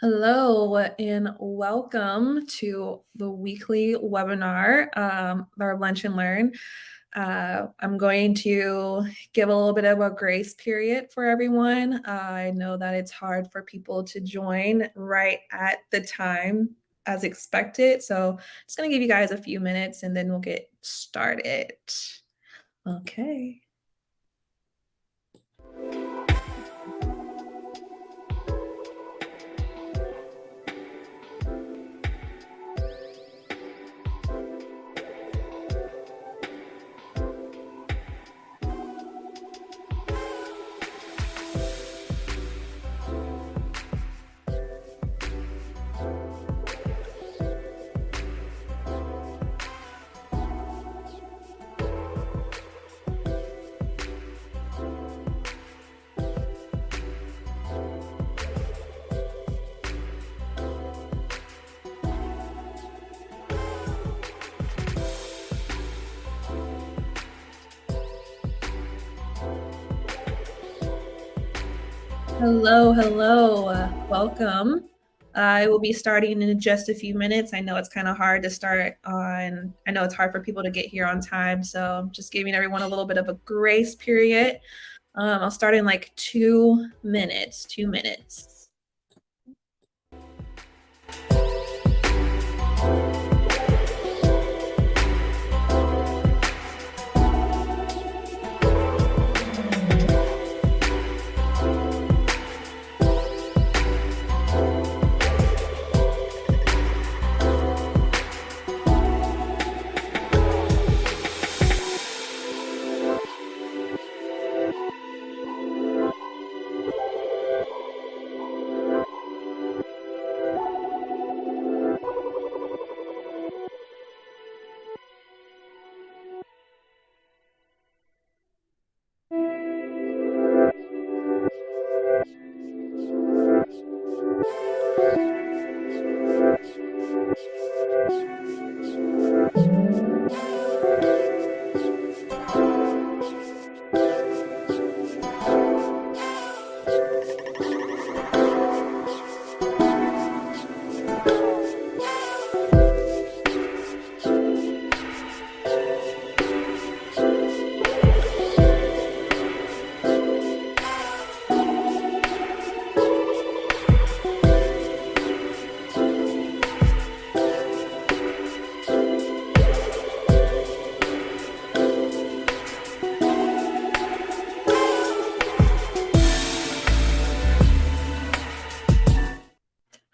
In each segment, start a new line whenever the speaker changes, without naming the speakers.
Hello and welcome to the weekly webinar, our Lunch and Learn. I'm going to give a little bit of a grace period for everyone. I know that it's hard for people to join right at the time as expected. So just going to give you guys a few minutes and then we'll get started. Okay. Hello. Welcome. I will be starting in just a few minutes. I know it's kind of hard to start on, I know it's hard for people to get here on time. So I'm just giving everyone a little bit of a grace period. I'll start in like 2 minutes, 2 minutes.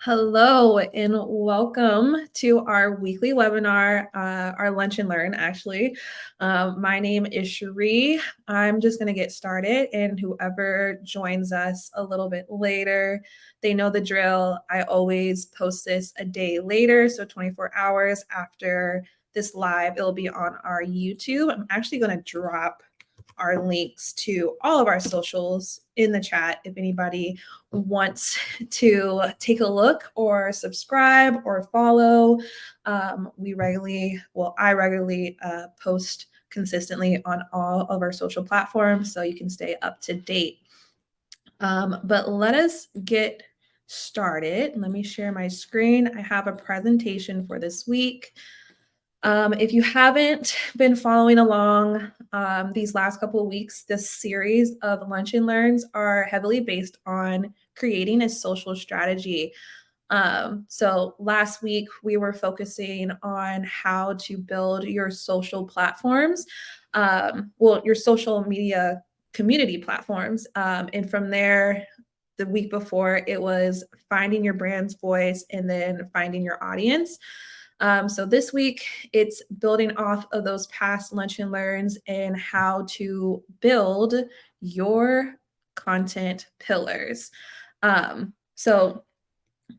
Hello and welcome to our weekly webinar, our Lunch and Learn, actually. My name is Cherie. I'm just going to get started, and whoever joins us a little bit later, they know the drill. I always post this a day later, so 24 hours after this live, it'll be on our YouTube. I'm actually going to drop our links to all of our socials in the chat if anybody wants to take a look or subscribe or follow. I regularly post consistently on all of our social platforms so you can stay up to date. But let us get started. Let me share my screen. I have a presentation for this week. If you haven't been following along these last couple of weeks, this series of Lunch and Learns are heavily based on creating a social strategy. So last week we were focusing on how to build your social platforms, your social media community platforms. And from there, the week before, it was finding your brand's voice and then finding your audience. So this week, it's building off of those past Lunch and Learns and how to build your content pillars. So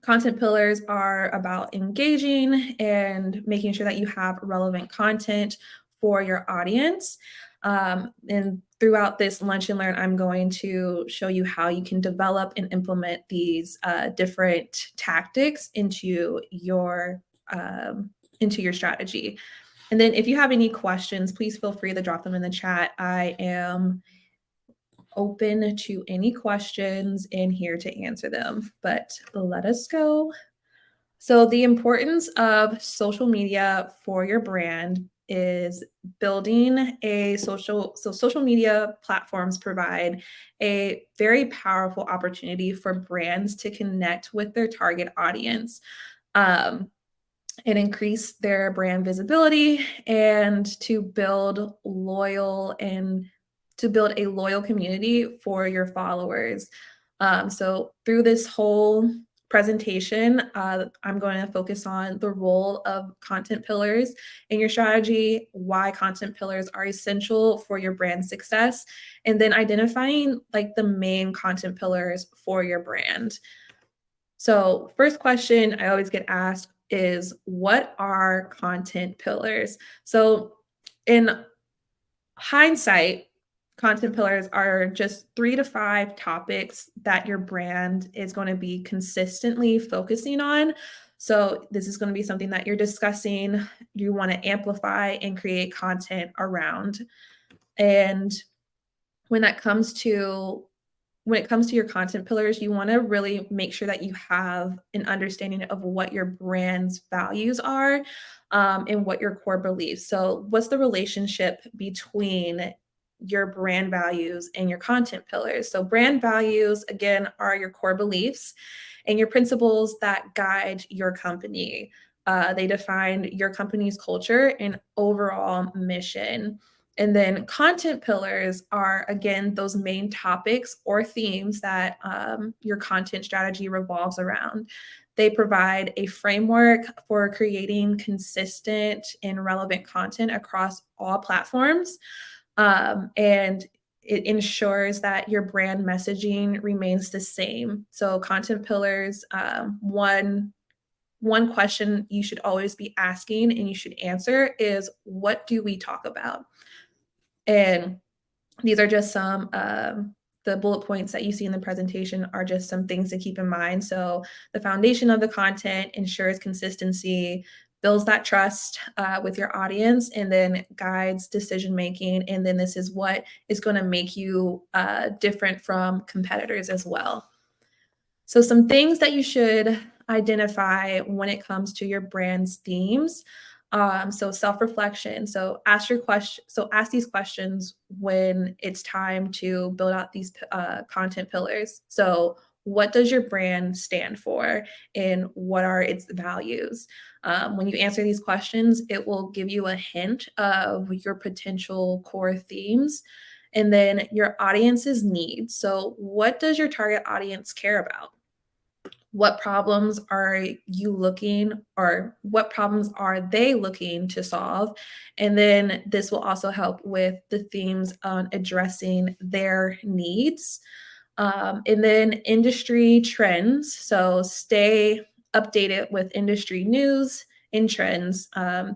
content pillars are about engaging and making sure that you have relevant content for your audience. And throughout this Lunch and Learn, I'm going to show you how you can develop and implement these different tactics into your strategy. And then if you have any questions, please feel free to drop them in the chat. I am open to any questions and here to answer them. But let us go. So, the importance of social media for your brand is building a social media platforms provide a very powerful opportunity for brands to connect with their target audience. Um, and increase their brand visibility and to build a loyal community for your followers. So through this whole presentation, I'm going to focus on the role of content pillars in your strategy, why content pillars are essential for your brand success, and then identifying like the main content pillars for your brand. So, first question I always get asked is, what are content pillars? So, in hindsight, content pillars are just 3 to 5 topics that your brand is going to be consistently focusing on. So, this is going to be something that you're discussing, you want to amplify and create content around. And when that comes to when it comes to your content pillars, you want to really make sure that you have an understanding of what your brand's values are, and what your core beliefs. So, what's the relationship between your brand values and your content pillars? So, brand values, again, are your core beliefs and your principles that guide your company. They define your company's culture and overall mission. And then content pillars are, again, those main topics or themes that your content strategy revolves around. They provide a framework for creating consistent and relevant content across all platforms. And it ensures that your brand messaging remains the same. So, content pillars, one question you should always be asking and you should answer is, what do we talk about? And these are just some the bullet points that you see in the presentation are just some things to keep in mind. So the foundation of the content ensures consistency, builds that trust with your audience, and then guides decision making. And then this is what is going to make you different from competitors as well. So, some things that you should identify when it comes to your brand's themes. So, self reflection. So, ask your question. So, ask these questions when it's time to build out these content pillars. So, what does your brand stand for, and what are its values? When you answer these questions, it will give you a hint of your potential core themes. And then your audience's needs. So, what does your target audience care about? What problems are you looking, or what problems are they looking to solve? And then this will also help with the themes on addressing their needs. And then industry trends. So stay updated with industry news and trends.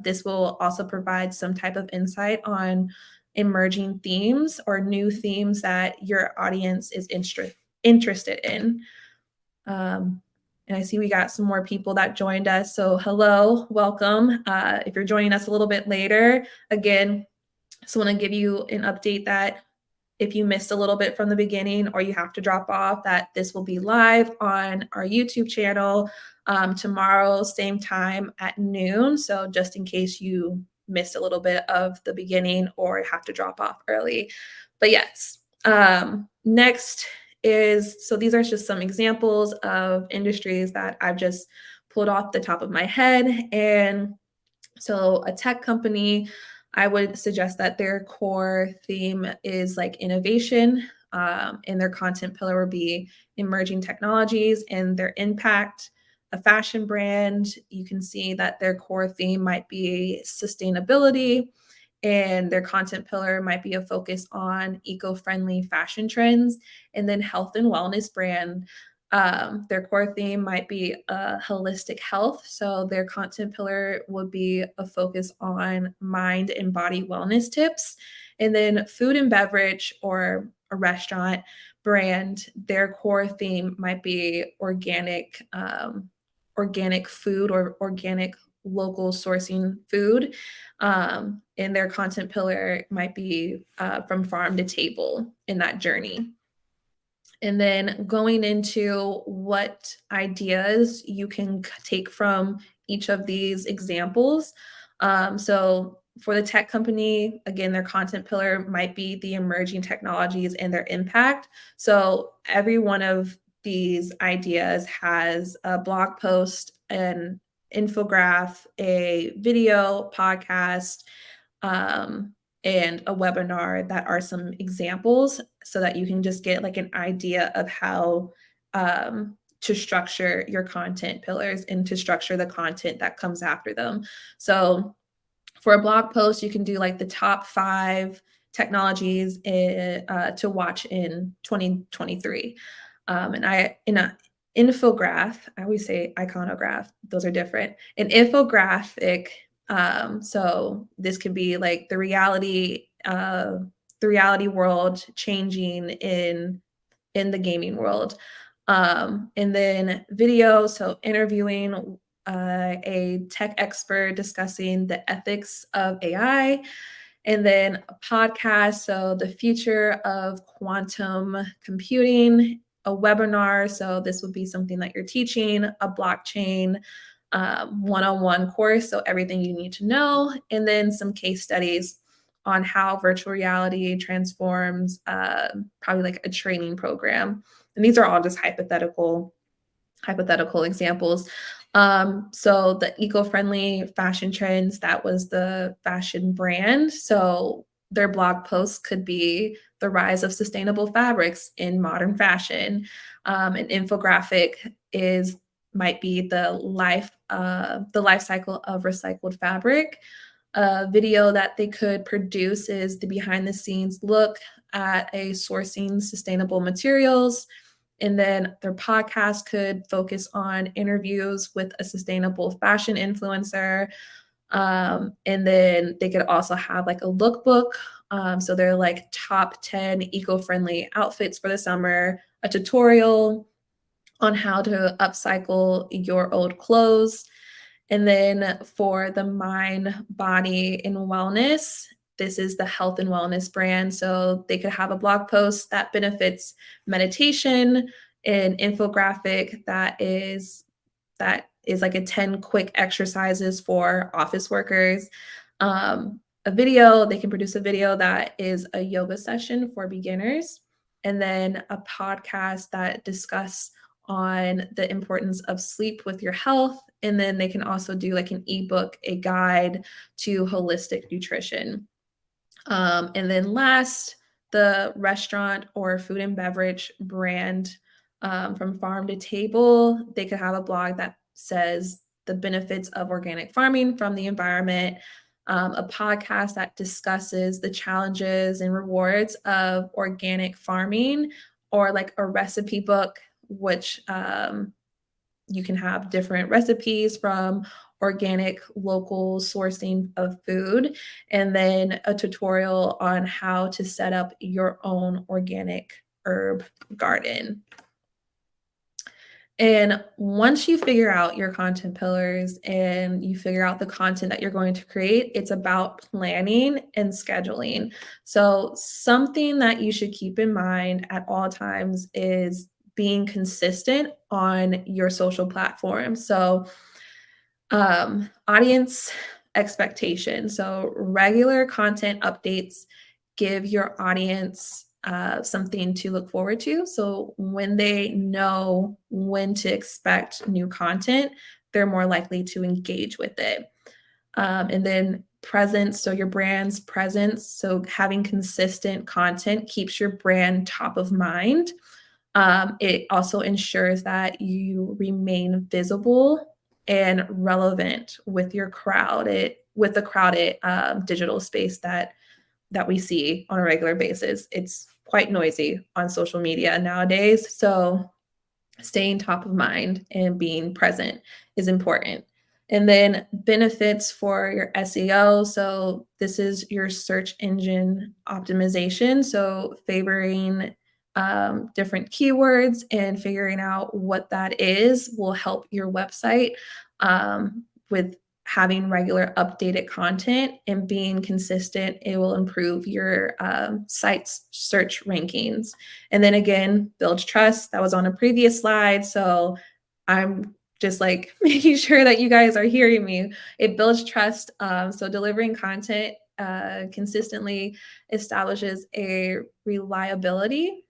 This will also provide some type of insight on emerging themes or new themes that your audience is interested in. Um, and I see we got some more people that joined us. So hello, welcome. If you're joining us a little bit later, again, just want to give you an update that if you missed a little bit from the beginning or you have to drop off, that this will be live on our YouTube channel tomorrow, same time at noon. So just in case you missed a little bit of the beginning or have to drop off early. But yes, next is, so these are just some examples of industries that I've just pulled off the top of my head. And so a tech company, I would suggest that their core theme is like innovation, and their content pillar would be emerging technologies and their impact. A fashion brand, you can see that their core theme might be sustainability, and their content pillar might be a focus on eco-friendly fashion trends. And then health and wellness brand, their core theme might be holistic health. So their content pillar would be a focus on mind and body wellness tips. And then food and beverage or a restaurant brand, their core theme might be organic food or organic local sourcing food. And their content pillar might be from farm to table in that journey. And then going into what ideas you can take from each of these examples. So for the tech company, again, their content pillar might be the emerging technologies and their impact. So every one of these ideas has a blog post, an infograph, a video, podcast, um, and a webinar that are some examples so that you can just get like an idea of how to structure your content pillars and to structure the content that comes after them. So for a blog post, you can do like the top 5 technologies to watch in 2023. And I in a infograph, I always say iconograph, those are different. An infographic, so this could be like the reality world changing in the gaming world. And then video, so interviewing a tech expert discussing the ethics of AI, and then a podcast, so the future of quantum computing, a webinar, so this would be something that you're teaching, a blockchain one-on-one course, so everything you need to know, and then some case studies on how virtual reality transforms probably like a training program. And these are all just hypothetical examples. So the eco-friendly fashion trends, that was the fashion brand. So their blog posts could be the rise of sustainable fabrics in modern fashion. An infographic is might be the life cycle of recycled fabric. A video that they could produce is the behind the scenes look at a sourcing sustainable materials. And then their podcast could focus on interviews with a sustainable fashion influencer. And then they could also have like a lookbook. So they're like top 10 eco-friendly outfits for the summer, a tutorial on how to upcycle your old clothes. And then for the mind, body, and wellness, this is the health and wellness brand. So they could have a blog post that benefits meditation, an infographic that is like a 10 quick exercises for office workers. A video, they can produce a video that is a yoga session for beginners, and then a podcast that discuss on the importance of sleep with your health. And then they can also do like an ebook, a guide to holistic nutrition. And then last, the restaurant or food and beverage brand, from farm to table, they could have a blog that says the benefits of organic farming from the environment, a podcast that discusses the challenges and rewards of organic farming, or like a recipe book, which you can have different recipes from organic local sourcing of food, and then a tutorial on how to set up your own organic herb garden. And once you figure out your content pillars and you figure out the content that you're going to create, it's about planning and scheduling. So something that you should keep in mind at all times is being consistent on your social platform. So audience expectation. So regular content updates give your audience something to look forward to. So when they know when to expect new content, they're more likely to engage with it. And then presence, so your brand's presence. So having consistent content keeps your brand top of mind. It also ensures that you remain visible and relevant with your with the crowded digital space that we see on a regular basis. It's quite noisy on social media nowadays. So staying top of mind and being present is important. And then benefits for your SEO. So this is your search engine optimization. So favoring different keywords and figuring out what that is will help your website with having regular updated content and being consistent, it will improve your site's search rankings. And then again, build trust. That was on a previous slide. So I'm just like making sure that you guys are hearing me. It builds trust. So delivering content consistently establishes a reliability.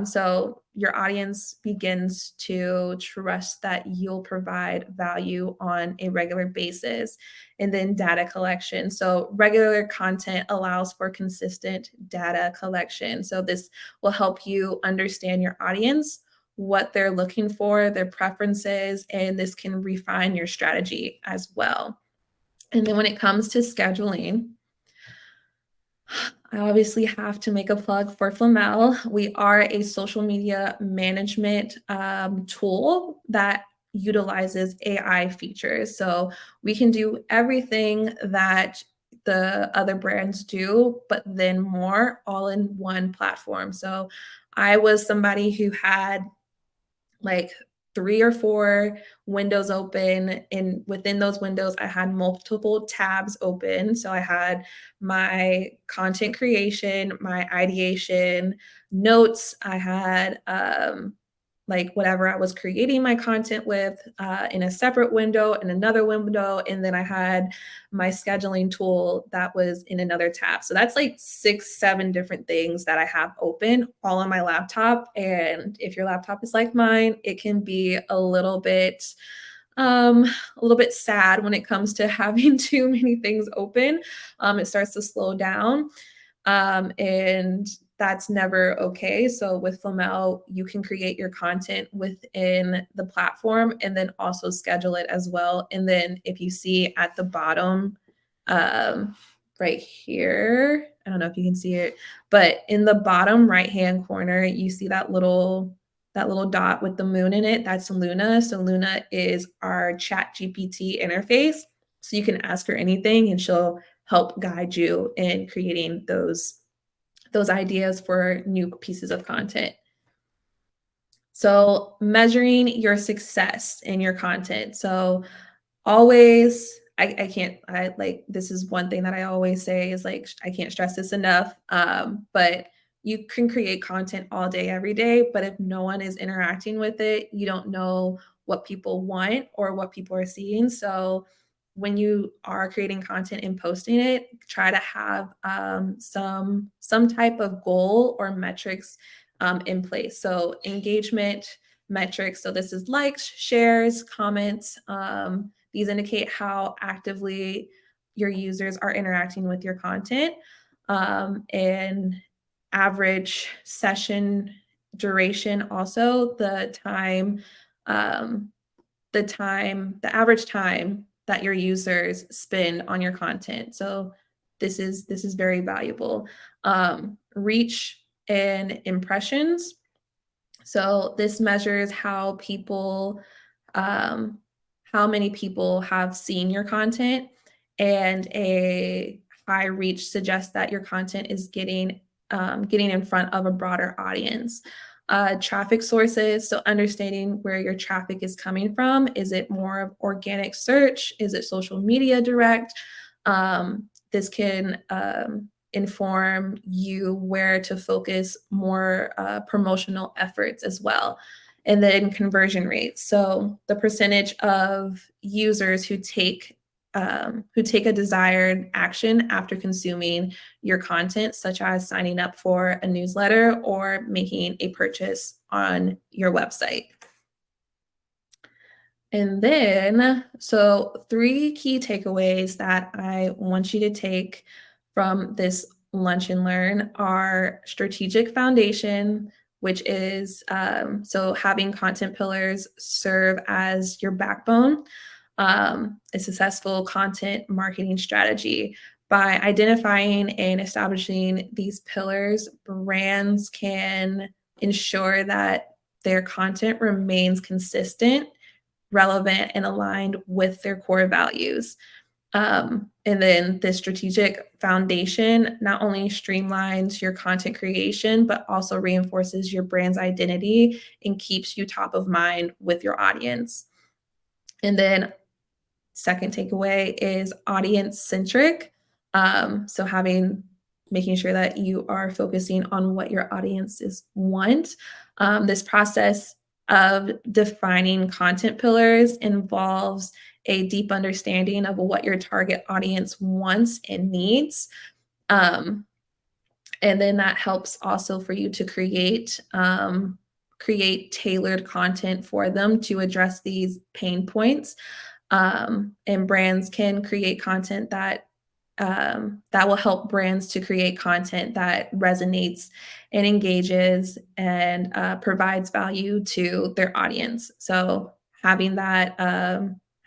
So your audience begins to trust that you'll provide value on a regular basis. And then data collection. So regular content allows for consistent data collection. So this will help you understand your audience, what they're looking for, their preferences, and this can refine your strategy as well. And then when it comes to scheduling, I obviously have to make a plug for Flamel. We are a social media management tool that utilizes AI features. So we can do everything that the other brands do, but then more all in one platform. So I was somebody who had like 3 or 4 windows open, and within those windows, I had multiple tabs open. So I had my content creation, my ideation, notes. I had like whatever I was creating my content with in a separate window, in another window, and then I had my scheduling tool that was in another tab. So that's like 6, 7 different things that I have open all on my laptop. And if your laptop is like mine, it can be a little bit sad when it comes to having too many things open. It starts to slow down. And that's never okay. So with Flamel, you can create your content within the platform and then also schedule it as well. And then if you see at the bottom, um, right here, I don't know if you can see it, but in the bottom right-hand corner, you see that little dot with the moon in it. That's Luna. So Luna is our Chat GPT interface. So you can ask her anything and she'll help guide you in creating those ideas for new pieces of content. So measuring your success in your content. So always, I can't, I like, this is one thing that I always say is like, I can't stress this enough. But you can create content all day, every day, but if no one is interacting with it, you don't know what people want or what people are seeing. So when you are creating content and posting it, try to have some type of goal or metrics in place. So engagement metrics. So this is likes, shares, comments. These indicate how actively your users are interacting with your content. And average session duration, also the average time that your users spend on your content. So this is very valuable. Reach and impressions. So this measures how many people have seen your content, and a high reach suggests that your content is getting in front of a broader audience. Traffic sources, so understanding where your traffic is coming from. Is it more of organic search? Is it social media direct? This can inform you where to focus more promotional efforts as well. And then conversion rates. So the percentage of users who take a desired action after consuming your content, such as signing up for a newsletter or making a purchase on your website. And then, so 3 key takeaways that I want you to take from this Lunch and Learn are strategic foundation, which is so having content pillars serve as your backbone, a successful content marketing strategy. By identifying and establishing these pillars, brands can ensure that their content remains consistent, relevant, and aligned with their core values. And then the strategic foundation not only streamlines your content creation, but also reinforces your brand's identity and keeps you top of mind with your audience. And then second takeaway is audience centric. So making sure that you are focusing on what your audiences want. This process of defining content pillars involves a deep understanding of what your target audience wants and needs. Um, and then that helps also for you to create tailored content for them to address these pain points. And brands can create content that will help brands to create content that resonates and engages and provides value to their audience. So having that,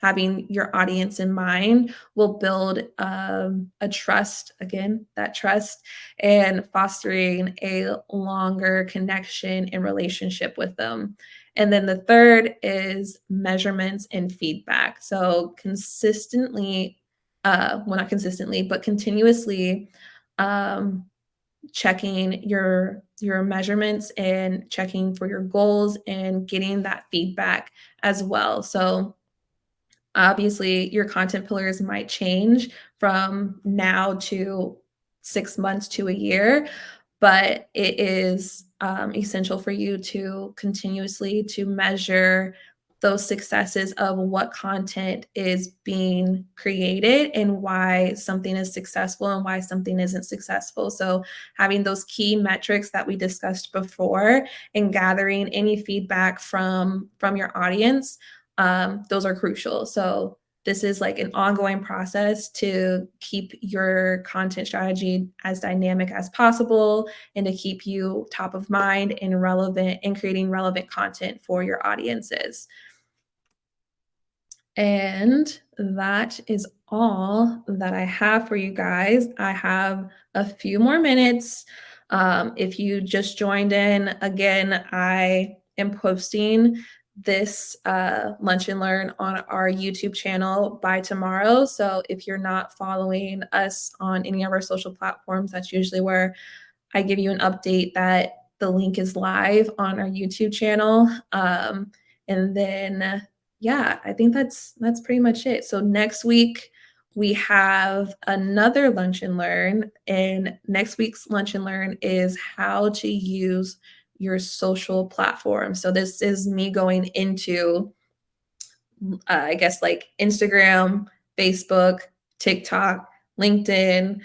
having your audience in mind will build a trust, again, that trust, and fostering a longer connection and relationship with them. And then the third is measurements and feedback. So well, not consistently, but continuously um, checking your measurements and checking for your goals and getting that feedback as well. So obviously, your content pillars might change from now to 6 months to a year, but it is essential for you to continuously to measure those successes of what content is being created and why something is successful and why something isn't successful. So having those key metrics that we discussed before and gathering any feedback from your audience, those are crucial. So this is like an ongoing process to keep your content strategy as dynamic as possible and to keep you top of mind and relevant and creating relevant content for your audiences. And that is all that I have for you guys. I have a few more minutes. If you just joined in, again, I am posting this Lunch and Learn on our YouTube channel by tomorrow. So if you're not following us on any of our social platforms, that's usually where I give you an update that the link is live on our YouTube channel. And then yeah, I think that's pretty much it. So next week we have another Lunch and Learn, and next week's Lunch and Learn is how to use your social platform. So this is me going into I guess like Instagram, Facebook, TikTok, LinkedIn,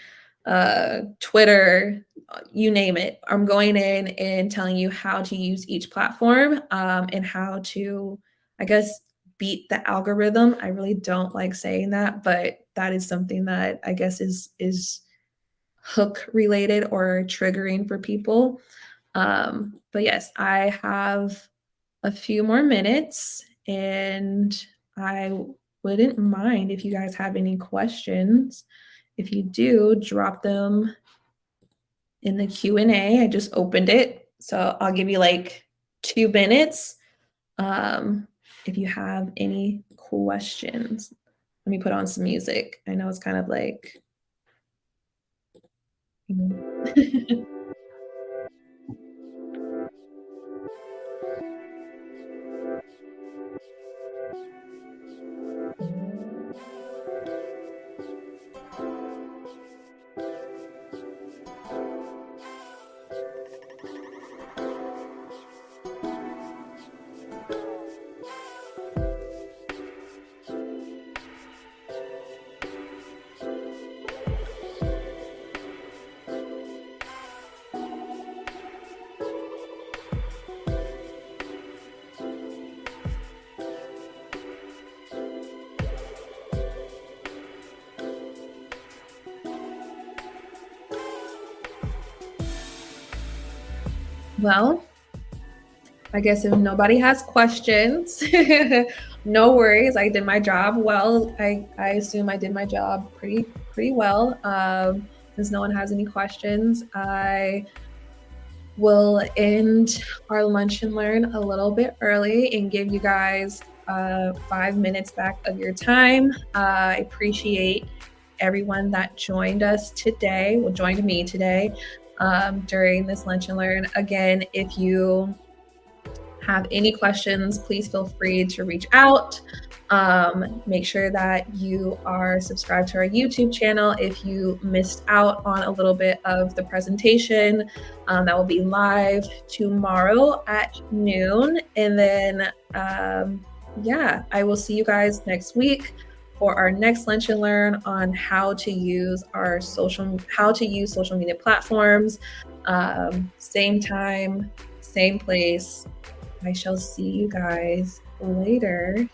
Twitter, you name it. I'm going in and telling you how to use each platform and how to, I guess, beat the algorithm. I really don't like saying that, but that is something that I guess is hook related or triggering for people. But yes, I have a few more minutes and I wouldn't mind if you guys have any questions. If you do, drop them in the Q&A. I just opened it. So I'll give you like 2 minutes if you have any questions. Let me put on some music. I know it's kind of like, you know. Well, I guess if nobody has questions, no worries. I did my job well. I assume I did my job pretty well. Since no one has any questions, I will end our Lunch and Learn a little bit early and give you guys 5 minutes back of your time. I appreciate everyone that joined us today, well, joined me today during this Lunch and Learn. Again, if you have any questions, please feel free to reach out. Make sure that you are subscribed to our YouTube channel if you missed out on a little bit of the presentation. That will be live tomorrow at noon. And then, yeah, I will see you guys next week for our next lunch and learn on how to use social media platforms. Same time, same place. I shall see you guys later.